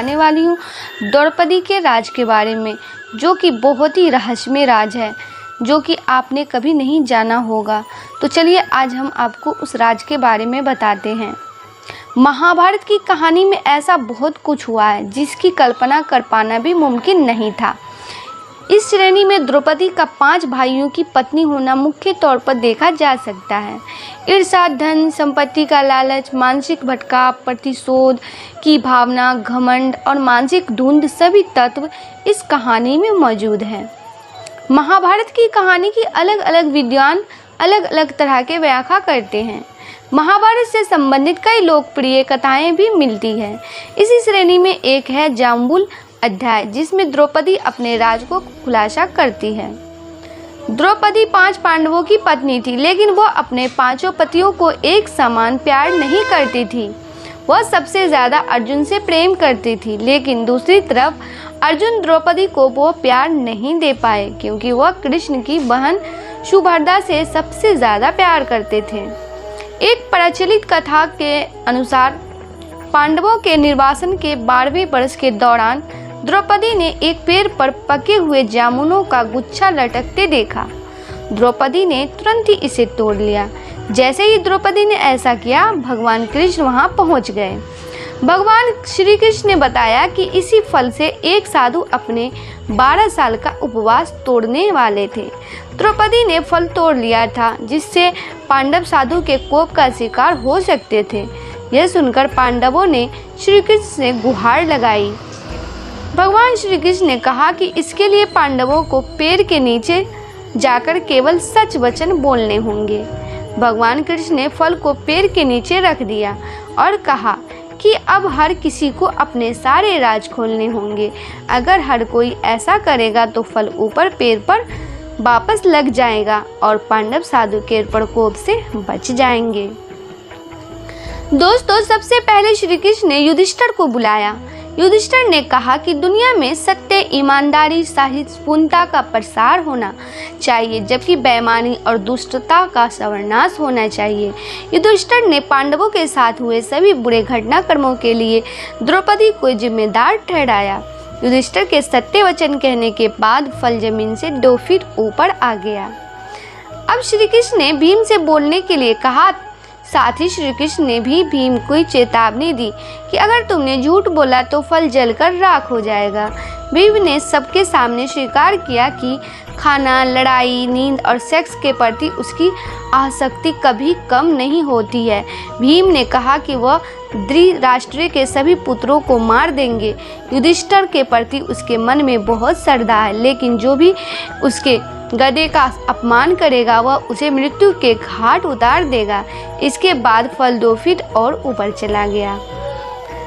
बताने वाली हूँ द्रौपदी के राज के बारे में, जो कि बहुत ही रहस्यमय राज है, जो कि आपने कभी नहीं जाना होगा। तो चलिए आज हम आपको उस राज के बारे में बताते हैं। महाभारत की कहानी में ऐसा बहुत कुछ हुआ है जिसकी कल्पना कर पाना भी मुमकिन नहीं था। इस श्रेणी में द्रौपदी का 5 भाइयों की पत्नी होना मुख्य तौर पर देखा जा सकता है। ईर्ष्या, धन संपत्ति का लालच, मानसिक भटकाव, प्रतिशोध की भावना, घमंड और मानसिक धुंध सभी तत्व इस कहानी में मौजूद हैं। महाभारत की कहानी की अलग अलग विद्वान अलग अलग तरह के व्याख्या करते हैं। महाभारत से संबंधित कई लोकप्रिय कथाएं भी मिलती हैं। इसी श्रेणी में एक है जाम्बुल अध्याय, जिसमें द्रौपदी अपने राज को खुलासा करती है। द्रौपदी 5 पांडवों की पत्नी थी, लेकिन वह अपने 5 पतियों को एक समान प्यार नहीं करती थी। वह सबसे ज़्यादा अर्जुन से प्रेम करती थी, लेकिन दूसरी तरफ अर्जुन द्रौपदी को वो प्यार नहीं दे पाए, क्योंकि वह कृष्ण की बहन सुभद्रा से सबसे ज़्यादा प्यार करते थे। एक प्रचलित कथा के अनुसार पांडवों के निर्वासन के 12वें वर्ष के दौरान द्रौपदी ने एक पेड़ पर पके हुए जामुनों का गुच्छा लटकते देखा। द्रौपदी ने तुरंत ही इसे तोड़ लिया। जैसे ही द्रौपदी ने ऐसा किया, भगवान कृष्ण वहां पहुंच गए। भगवान श्री कृष्ण ने बताया कि इसी फल से एक साधु अपने 12 साल का उपवास तोड़ने वाले थे। द्रौपदी ने फल तोड़ लिया था, जिससे पांडव साधु के कोप का शिकार हो सकते थे। यह सुनकर पांडवों ने श्री कृष्ण से गुहार लगाई। भगवान श्री कृष्ण ने कहा कि इसके लिए पांडवों को पेड़ के नीचे जाकर केवल सच वचन बोलने होंगे। भगवान कृष्ण ने फल को पेड़ के नीचे रख दिया और कहा कि अब हर किसी को अपने सारे राज खोलने होंगे। अगर हर कोई ऐसा करेगा तो फल ऊपर पेड़ पर वापस लग जाएगा और पांडव साधु के प्रकोप से बच जाएंगे। दोस्तों, सबसे पहले श्री कृष्ण ने युधिष्ठिर को बुलाया। युधिष्ठिर ने कहा कि दुनिया में सत्य, ईमानदारी, साहित्यपूर्णता का प्रसार होना चाहिए, जबकि बेईमानी और दुष्टता का सर्वनाश होना चाहिए। युधिष्ठिर ने पांडवों के साथ हुए सभी बुरे घटनाक्रमों के लिए द्रौपदी को जिम्मेदार ठहराया। युधिष्ठिर के सत्य वचन कहने के बाद फल जमीन से 2 फीट ऊपर आ गया। अब श्री कृष्ण ने भीम से बोलने के लिए कहा। साथ ही श्री कृष्ण ने भी भीम को चेतावनी दी कि अगर तुमने झूठ बोला तो फल जलकर राख हो जाएगा। भीम ने सबके सामने स्वीकार किया कि खाना, लड़ाई, नींद और सेक्स के प्रति उसकी आसक्ति कभी कम नहीं होती है। भीम ने कहा कि वह धृतराष्ट्र के सभी पुत्रों को मार देंगे। युधिष्ठिर के प्रति उसके मन में बहुत श्रद्धा है, लेकिन जो भी उसके गधे का अपमान करेगा वह उसे मृत्यु के घाट उतार देगा। इसके बाद फल 2 फीट और ऊपर चला गया।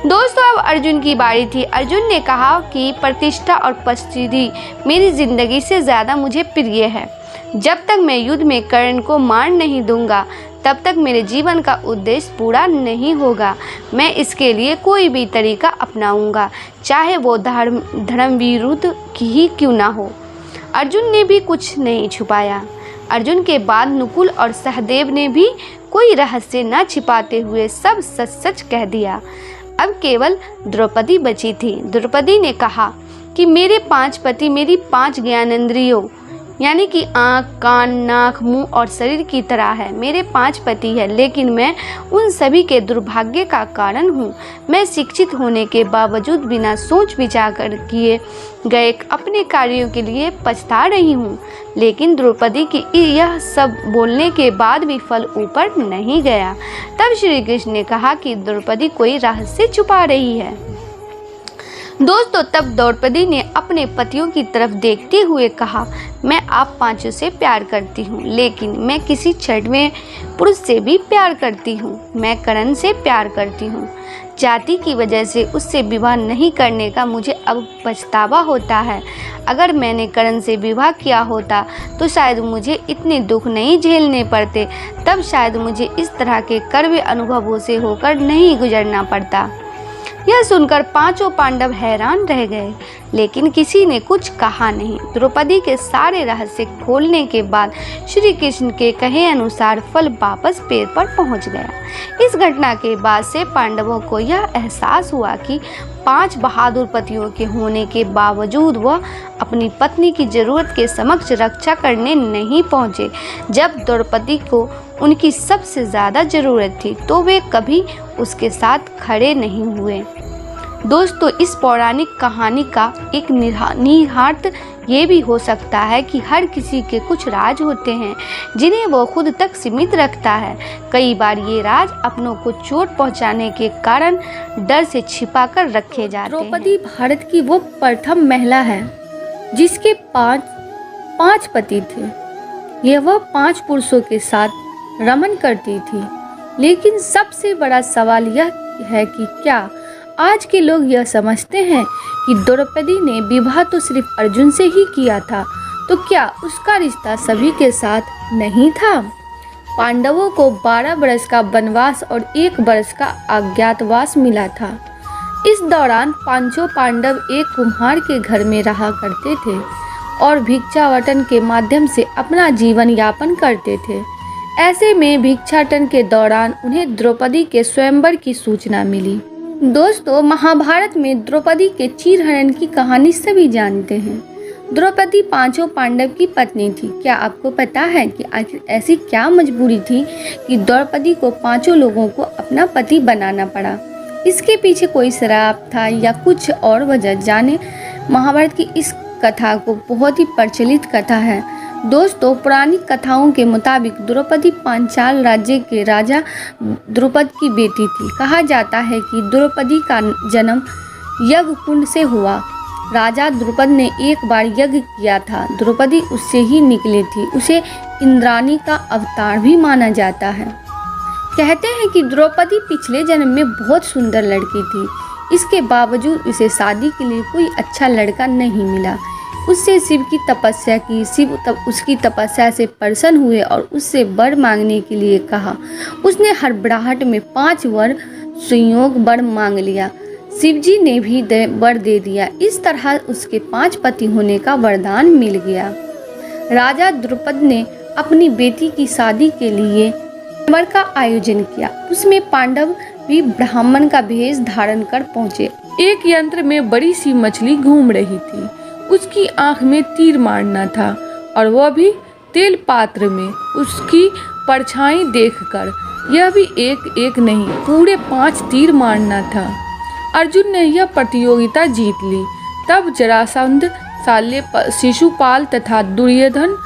दोस्तों, अब अर्जुन की बारी थी। अर्जुन ने कहा कि प्रतिष्ठा और प्रसिद्धि मेरी जिंदगी से ज़्यादा मुझे प्रिय है। जब तक मैं युद्ध में कर्ण को मार नहीं दूंगा, तब तक मेरे जीवन का उद्देश्य पूरा नहीं होगा। मैं इसके लिए कोई भी तरीका अपनाऊंगा, चाहे वो धर्म विरुद्ध ही क्यों ना हो। अर्जुन ने भी कुछ नहीं छुपाया। अर्जुन के बाद नकुल और सहदेव ने भी कोई रहस्य न छिपाते हुए सब सच सच कह दिया। अब केवल द्रौपदी बची थी। द्रौपदी ने कहा कि मेरे 5 पति मेरी 5 ज्ञानेंद्रियों यानी कि आँख, कान, नाक, मुंह और शरीर की तरह है। मेरे 5 पति हैं, लेकिन मैं उन सभी के दुर्भाग्य का कारण हूँ। मैं शिक्षित होने के बावजूद बिना सोच विचार कर किए गए अपने कार्यों के लिए पछता रही हूँ। लेकिन द्रौपदी की यह सब बोलने के बाद भी फल ऊपर नहीं गया। तब श्री कृष्ण ने कहा कि द्रौपदी कोई रहस्य छुपा रही है। दोस्तों, तब द्रौपदी ने अपने पतियों की तरफ देखते हुए कहा, मैं आप 5 से प्यार करती हूँ, लेकिन मैं किसी 6वें पुरुष से भी प्यार करती हूँ। मैं कर्ण से प्यार करती हूँ। जाति की वजह से उससे विवाह नहीं करने का मुझे अब पछतावा होता है। अगर मैंने कर्ण से विवाह किया होता तो शायद मुझे इतने दुख नहीं झेलने पड़ते। तब शायद मुझे इस तरह के कड़वे अनुभवों से होकर नहीं गुजरना पड़ता। यह सुनकर 5 पांडव हैरान रह गए, लेकिन किसी ने कुछ कहा नहीं। द्रौपदी के सारे रहस्य खोलने के बाद श्री कृष्ण के कहे अनुसार फल वापस पेड़ पर पहुंच गया। इस घटना के बाद से पांडवों को यह एहसास हुआ कि 5 बहादुर पतियों के होने के बावजूद वह अपनी पत्नी की जरूरत के समक्ष रक्षा करने नहीं पहुँचे। जब द्रौपदी को उनकी सबसे ज़्यादा ज़रूरत थी तो वे कभी उसके साथ खड़े नहीं हुए। दोस्तों, इस पौराणिक कहानी का एक निहितार्थ ये भी हो सकता है कि हर किसी के कुछ राज होते हैं जिन्हें वो खुद तक सीमित रखता है। कई बार ये राज अपनों को चोट पहुंचाने के कारण डर से छिपा कर रखे जाते हैं। द्रौपदी भारत की वो प्रथम महिला है जिसके पांच पति थे। यह वह 5 पुरुषों के साथ रमन करती थी। लेकिन सबसे बड़ा सवाल यह है कि क्या आज के लोग यह समझते हैं कि द्रौपदी ने विवाह तो सिर्फ अर्जुन से ही किया था, तो क्या उसका रिश्ता सभी के साथ नहीं था? पांडवों को 12 वर्ष का वनवास और 1 वर्ष का अज्ञातवास मिला था। इस दौरान 5 पांडव एक कुम्हार के घर में रहा करते थे और भिक्षाटन के माध्यम से अपना जीवन यापन करते थे। ऐसे में भिक्षाटन के दौरान उन्हें द्रौपदी के स्वयंवर की सूचना मिली। दोस्तों, महाभारत में द्रौपदी के चीरहरण की कहानी सभी जानते हैं। द्रौपदी 5 पांडव की पत्नी थी। क्या आपको पता है कि आखिर ऐसी क्या मजबूरी थी कि द्रौपदी को 5 लोगों को अपना पति बनाना पड़ा? इसके पीछे कोई श्राप था या कुछ और वजह? जाने महाभारत की इस कथा को बहुत ही प्रचलित कथा है। दोस्तों, पौराणिक कथाओं के मुताबिक द्रौपदी पांचाल राज्य के राजा द्रुपद की बेटी थी। कहा जाता है कि द्रौपदी का जन्म यज्ञ कुंड से हुआ। राजा द्रुपद ने एक बार यज्ञ किया था। द्रौपदी उससे ही निकली थी। उसे इंद्राणी का अवतार भी माना जाता है। कहते हैं कि द्रौपदी पिछले जन्म में बहुत सुंदर लड़की थी। इसके बावजूद उसे शादी के लिए कोई अच्छा लड़का नहीं मिला। उससे शिव की तपस्या की। शिव तब उसकी तपस्या से प्रसन्न हुए और उससे वर मांगने के लिए कहा। उसने हड़बड़ाहट में 5 वर संयोग वर मांग लिया। शिवजी ने भी वर दे दिया। इस तरह उसके 5 पति होने का वरदान मिल गया। राजा द्रुपद ने अपनी बेटी की शादी के लिए वर का आयोजन किया। उसमें पांडव भी ब्राह्मण का भेष धारण कर पहुँचे। एक यंत्र में बड़ी सी मछली घूम रही थी। उसकी आंख में तीर मारना था और वह भी तेल पात्र में। उसकी परछाई देखकर यह भी एक नहीं पूरे 5 तीर मारना था। अर्जुन ने यह प्रतियोगिता जीत ली। तब जरासंध, शाल्य, शिशुपाल तथा दुर्योधन,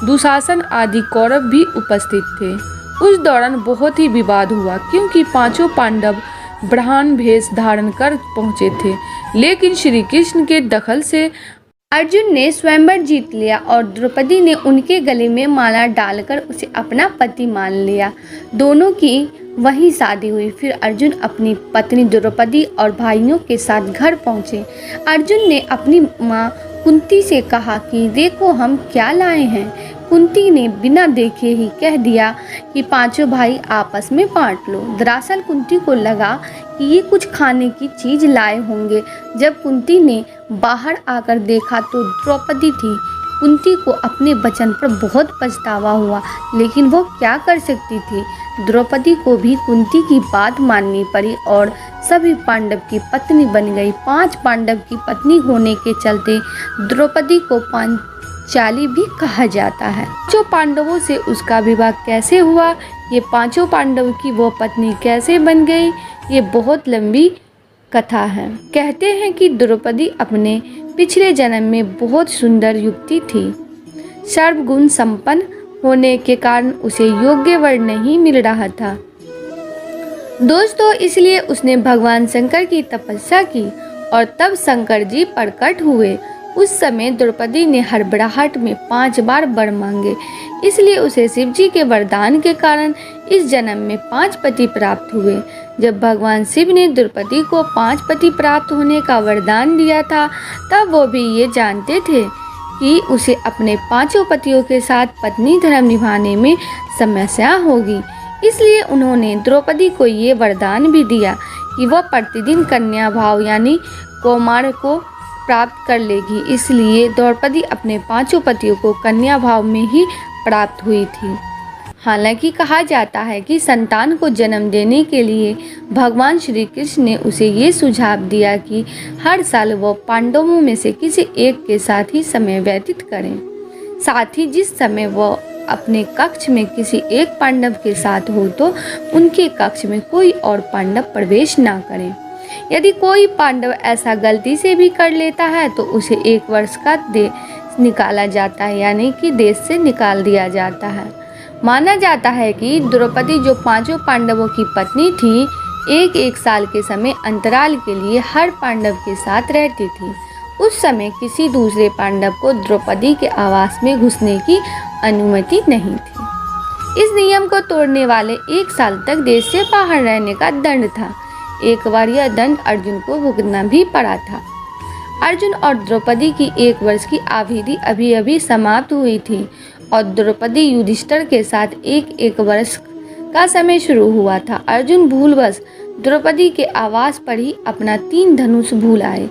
दुशासन आदि कौरव भी उपस्थित थे। उस दौरान बहुत ही विवाद हुआ क्योंकि 5 पांडव ब्राह्मण भेष धारण कर पहुँचे थे। लेकिन श्री कृष्ण के दखल से अर्जुन ने स्वयंवर जीत लिया और द्रौपदी ने उनके गले में माला डालकर उसे अपना पति मान लिया। दोनों की वहीं शादी हुई। फिर अर्जुन अपनी पत्नी द्रौपदी और भाइयों के साथ घर पहुँचे। अर्जुन ने अपनी माँ कुंती से कहा कि देखो हम क्या लाए हैं। कुंती ने बिना देखे ही कह दिया कि 5 भाई आपस में बांट लो। दरअसल कुंती को लगा कि ये कुछ खाने की चीज़ लाए होंगे। जब कुंती ने बाहर आकर देखा तो द्रौपदी थी। कुंती को अपने वचन पर बहुत पछतावा हुआ, लेकिन वो क्या कर सकती थी। द्रौपदी को भी कुंती की बात माननी पड़ी और सभी पांडव की पत्नी बन गई। 5 पांडव की पत्नी होने के चलते द्रौपदी को पांचाली भी कहा जाता है। 5 पांडवों से उसका विवाह कैसे हुआ, ये 5 पांडव की वो पत्नी कैसे बन गई, ये बहुत लंबी कथा है। कहते हैं कि द्रौपदी अपने पिछले जन्म में बहुत सुंदर युवती थी। सर्वगुण संपन्न होने के कारण उसे योग्य वर नहीं मिल रहा था। दोस्तों, इसलिए उसने भगवान शंकर की तपस्या की और तब शंकर जी प्रकट हुए। उस समय द्रौपदी ने हड़बड़ाहट में 5 बार वर मांगे, इसलिए उसे शिव जी के वरदान के कारण इस जन्म में 5 पति प्राप्त हुए। जब भगवान शिव ने द्रौपदी को 5 पति प्राप्त होने का वरदान दिया था, तब वो भी ये जानते थे कि उसे अपने 5 पतियों के साथ पत्नी धर्म निभाने में समस्या होगी। इसलिए उन्होंने द्रौपदी को ये वरदान भी दिया कि वह प्रतिदिन कन्या भाव यानी कौमार को प्राप्त कर लेगी। इसलिए द्रौपदी अपने 5 पतियों को कन्या भाव में ही प्राप्त हुई थी। हालांकि कहा जाता है कि संतान को जन्म देने के लिए भगवान श्री कृष्ण ने उसे ये सुझाव दिया कि हर साल वह पांडवों में से किसी एक के साथ ही समय व्यतीत करें। साथ ही जिस समय वह अपने कक्ष में किसी एक पांडव के साथ हो तो उनके कक्ष में कोई और पांडव प्रवेश ना करें। यदि कोई पांडव ऐसा गलती से भी कर लेता है तो उसे 1 वर्ष का देश निकाला जाता है, यानी कि देश से निकाल दिया जाता है। माना जाता है कि द्रौपदी जो 5 पांडवों की पत्नी थी, 1-1 साल के समय अंतराल के लिए हर पांडव के साथ रहती थी। उस समय किसी दूसरे पांडव को द्रौपदी के आवास में घुसने की अनुमति नहीं थी। इस नियम को तोड़ने वाले 1 साल तक देश से बाहर रहने का दंड था। एक बार यह दंड अर्जुन को भुगतना भी पड़ा था। अर्जुन और द्रौपदी की 1 वर्ष की अवधि अभी अभी समाप्त हुई थी और द्रौपदी युधिष्ठिर के साथ 1 वर्ष का समय शुरू हुआ था। अर्जुन भूलवश द्रौपदी के आवास पर ही अपना 3 धनुष भुलाए,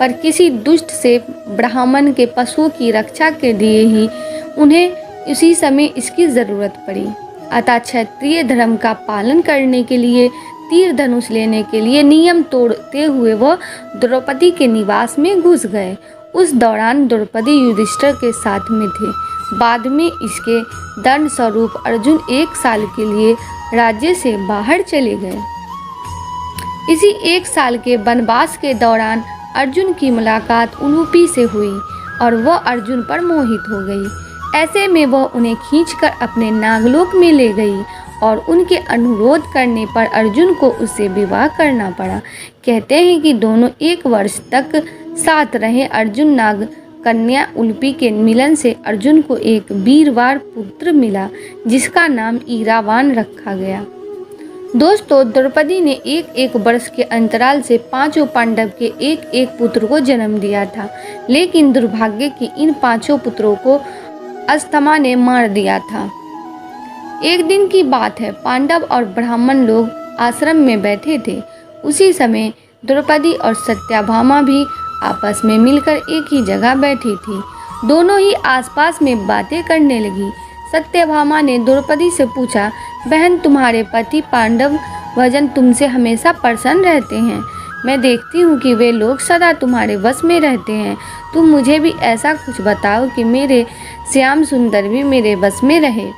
पर किसी दुष्ट से ब्राह्मण के पशुओं की रक्षा के लिए ही उन्हें उसी समय इसकी जरूरत पड़ी। अतः क्षत्रिय धर्म का पालन करने के लिए तीर धनुष लेने के लिए नियम तोड़ते हुए वह द्रौपदी के निवास में घुस गए। उस दौरान द्रौपदी युधिष्ठिर के साथ में थे। बाद में इसके दंड स्वरूप अर्जुन 1 साल के लिए राज्य से बाहर चले गए। इसी 1 साल के वनवास के दौरान अर्जुन की मुलाकात उलूपी से हुई और वह अर्जुन पर मोहित हो गई। ऐसे में वह उन्हें खींचकर अपने नागलोक में ले गई और उनके अनुरोध करने पर अर्जुन को उससे विवाह करना पड़ा। कहते हैं कि दोनों 1 वर्ष तक साथ रहे। अर्जुन नाग कन्या उलूपी के मिलन से अर्जुन को एक वीरवार पुत्र मिला जिसका नाम ईरावान रखा गया। दोस्तों, द्रौपदी ने 1 वर्ष के अंतराल से 5 पांडव के 1 पुत्र को जन्म दिया था, लेकिन दुर्भाग्य कि इन 5 पुत्रों को अस्थमा ने मार दिया था। एक दिन की बात है, पांडव और ब्राह्मण लोग आश्रम में बैठे थे। उसी समय द्रौपदी और सत्यभामा भी आपस में मिलकर एक ही जगह बैठी थी। दोनों ही आसपास में बातें करने लगी। सत्यभामा ने द्रौपदी से पूछा, बहन, तुम्हारे पति पांडव वजन तुमसे हमेशा प्रसन्न रहते हैं। मैं देखती हूँ कि वे लोग सदा तुम्हारे वश में रहते हैं। तुम मुझे भी ऐसा कुछ बताओ कि मेरे श्याम सुंदर भी मेरे वश में रहे।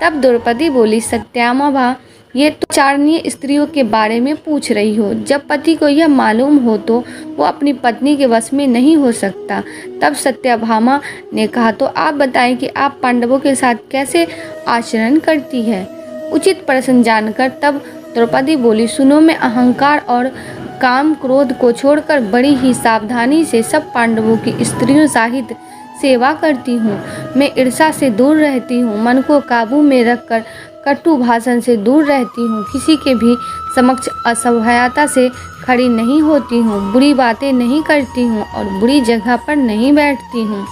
तब द्रौपदी बोली, सत्यभामा, ये तो चारणीय स्त्रियों के बारे में पूछ रही हो। जब पति को यह मालूम हो तो वो अपनी पत्नी के वश में नहीं हो सकता। तब सत्यभामा ने कहा, तो आप बताएं कि आप पांडवों के साथ कैसे आचरण करती है। उचित प्रश्न जानकर तब द्रौपदी बोली, सुनो, मैं अहंकार और काम क्रोध को छोड़कर बड़ी ही सावधानी से सब पांडवों की स्त्रियों सहित सेवा करती हूँ। मैं ईर्ष्या से दूर रहती हूँ, मन को काबू में रखकर कटु भाषण से दूर रहती हूँ, किसी के भी समक्ष असभ्यता से खड़ी नहीं होती हूँ, बुरी बातें नहीं करती हूँ और बुरी जगह पर नहीं बैठती हूँ।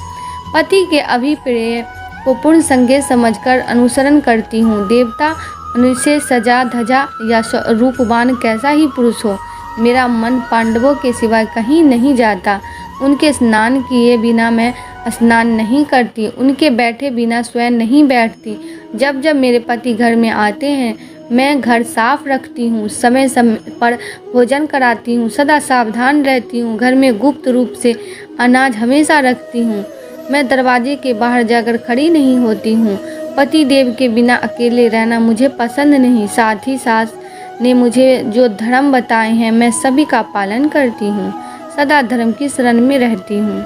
पति के अभिप्राय को पूर्ण संज्ञा समझकर अनुसरण करती हूँ। देवता मनुष्य सजा धजा या रूपवान कैसा ही पुरुष हो, मेरा मन पांडवों के सिवाय कहीं नहीं जाता। उनके स्नान किए बिना मैं स्नान नहीं करती, उनके बैठे बिना स्वयं नहीं बैठती। जब जब मेरे पति घर में आते हैं मैं घर साफ रखती हूँ, समय समय पर भोजन कराती हूँ, सदा सावधान रहती हूँ। घर में गुप्त रूप से अनाज हमेशा रखती हूँ। मैं दरवाजे के बाहर जाकर खड़ी नहीं होती हूँ। पति देव के बिना अकेले रहना मुझे पसंद नहीं। साथ ही सास ने मुझे जो धर्म बताए हैं मैं सभी का पालन करती हूँ, सदा धर्म की शरण में रहती हूँ।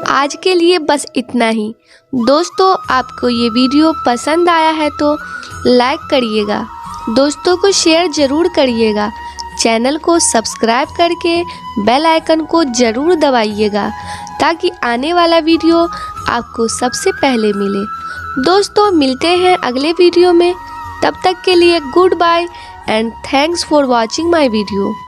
आज के लिए बस इतना ही। दोस्तों, आपको ये वीडियो पसंद आया है तो लाइक करिएगा, दोस्तों को शेयर ज़रूर करिएगा, चैनल को सब्सक्राइब करके बेल आइकन को ज़रूर दबाइएगा ताकि आने वाला वीडियो आपको सबसे पहले मिले। दोस्तों, मिलते हैं अगले वीडियो में। तब तक के लिए good bye and thanks for watching my video.